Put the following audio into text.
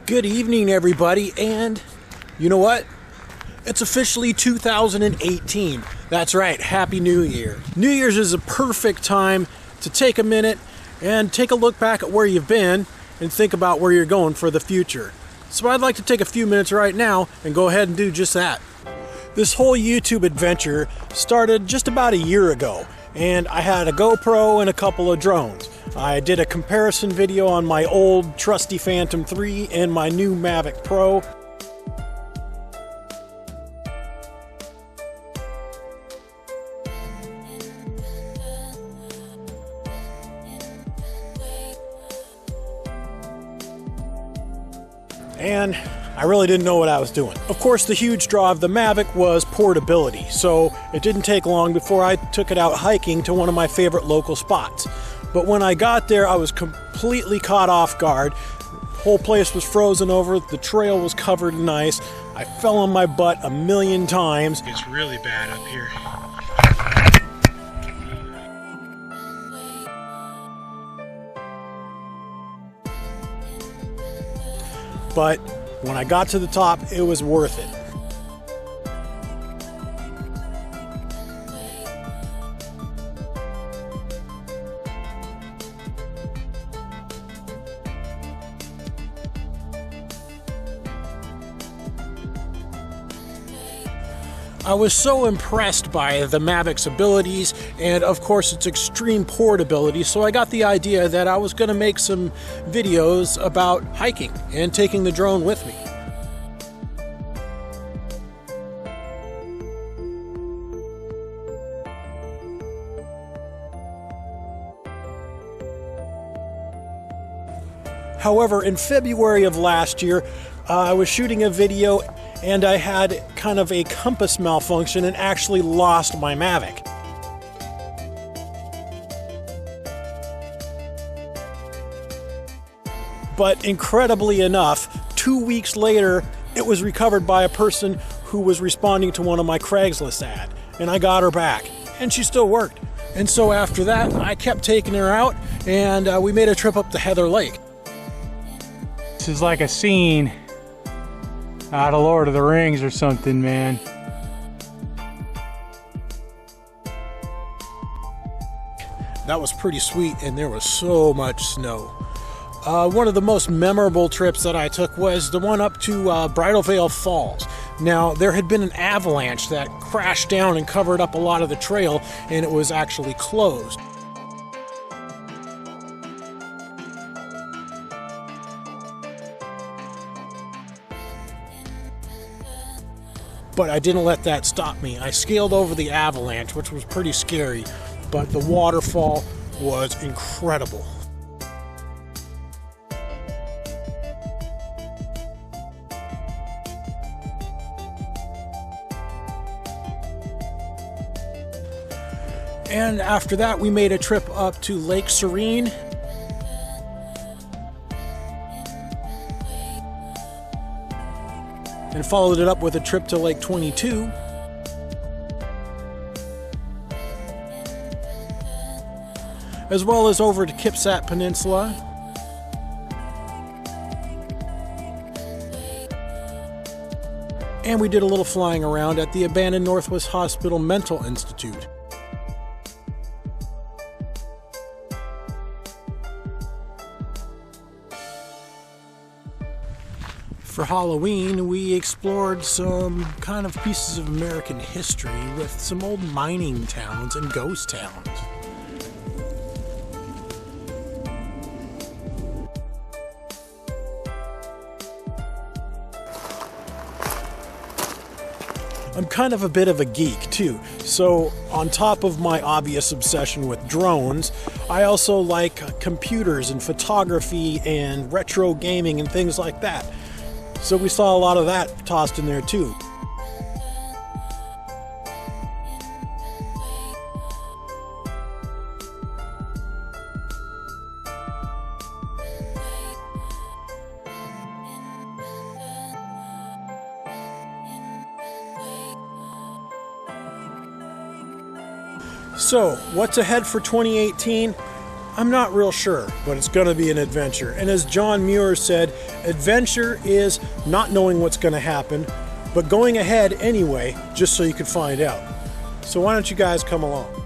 Good evening, everybody, and you know what? It's officially 2018. That's right, Happy New Year. New Year's is a perfect time to take a minute and take a look back at where you've been and think about where you're going for the future. So I'd like to take a few minutes right now and go ahead and do just that. This whole YouTube adventure started just about a year ago, and I had a GoPro and a couple of drones. I did a comparison video on my old trusty Phantom 3 and my new Mavic Pro. And I really didn't know what I was doing. Of course, the huge draw of the Mavic was portability, so it didn't take long before I took it out hiking to one of my favorite local spots. But when I got there, I was completely caught off guard. The whole place was frozen over, the trail was covered in ice. I fell on my butt a million times. It's really bad up here. But when I got to the top, it was worth it. I was so impressed by the Mavic's abilities and of course its extreme portability, so I got the idea that I was going to make some videos about hiking and taking the drone with me. However, in February of last year, I was shooting a video and I had kind of a compass malfunction and actually lost my Mavic. But incredibly enough, 2 weeks later, it was recovered by a person who was responding to one of my Craigslist ads, and I got her back, and she still worked. And so after that, I kept taking her out, and we made a trip up to Heather Lake. This is like a scene out of Lord of the Rings or something, man. That was pretty sweet, and there was so much snow. One of the most memorable trips that I took was the one up to Bridal Veil Falls. Now, there had been an avalanche that crashed down and covered up a lot of the trail, and it was actually closed. But I didn't let that stop me. I scaled over the avalanche, which was pretty scary, but the waterfall was incredible. And after that, we made a trip up to Lake Serene. And followed it up with a trip to Lake 22. As well as over to Kipsat Peninsula. And we did a little flying around at the abandoned Northwest Hospital Mental Institute. For Halloween, we explored some kind of pieces of American history with some old mining towns and ghost towns. I'm kind of a bit of a geek too, so on top of my obvious obsession with drones, I also like computers and photography and retro gaming and things like that. So we saw a lot of that tossed in there too. So, what's ahead for 2018? I'm not real sure, but it's going to be an adventure. And as John Muir said, adventure is not knowing what's going to happen, but going ahead anyway, just so you can find out. So why don't you guys come along?